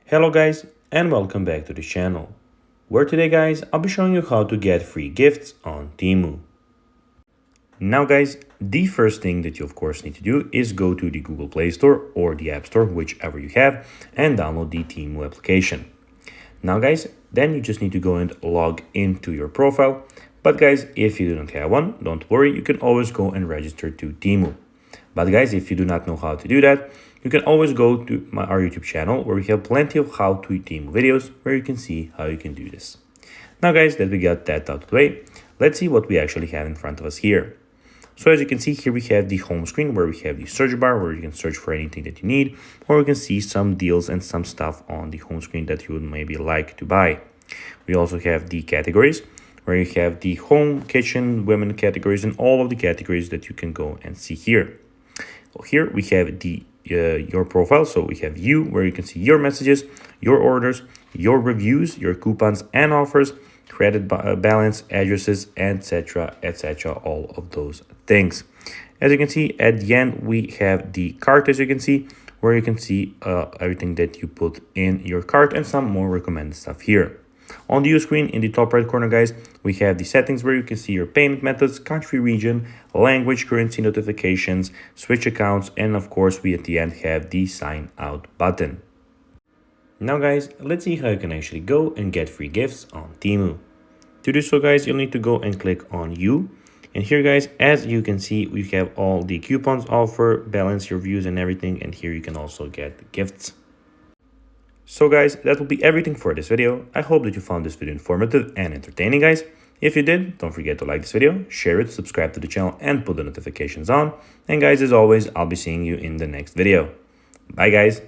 Hello guys and welcome back to the channel, where today guys I'll be showing you how to get free gifts on Temu. Now guys, the first thing that you of course need to do is go to the Google Play Store or the App Store, whichever you have, and download the Temu application. Now guys, then you just need to go and log into your profile. But guys, if you do not have one, don't worry, you can always go and register to Temu. But guys, if you do not know how to do that, you can always go to our YouTube channel, where we have plenty of how to Temu videos where you can see how you can do this. Now guys, that we got that out of the way, let's see what we actually have in front of us here. So as you can see here, we have the home screen where we have the search bar where you can search for anything that you need, or you can see some deals and some stuff on the home screen that you would maybe like to buy. We also have the categories where you have the home, kitchen, women categories, and all of the categories that you can go and see here. Here we have the your profile, so we have you, where you can see your messages, your orders, your reviews, your coupons and offers, credit balance, addresses, etc, all of those things. As you can see at the end, we have the cart, as you can see, where you can see everything that you put in your cart and some more recommended stuff here. On the view screen in the top right corner guys, we have the settings where you can see your payment methods, country, region, language, currency, notifications, switch accounts, and of course we at the end have the sign out button. Now guys, let's see how you can actually go and get free gifts on Temu. To do so guys, you'll need to go and click on you. And here guys, as you can see, we have all the coupons, offer, balance, your views and everything. And here you can also get gifts. So guys, that will be everything for this video. I hope that you found this video informative and entertaining guys. If you did, don't forget to like this video, share it, subscribe to the channel and put the notifications on. And guys, as always, I'll be seeing you in the next video. Bye guys.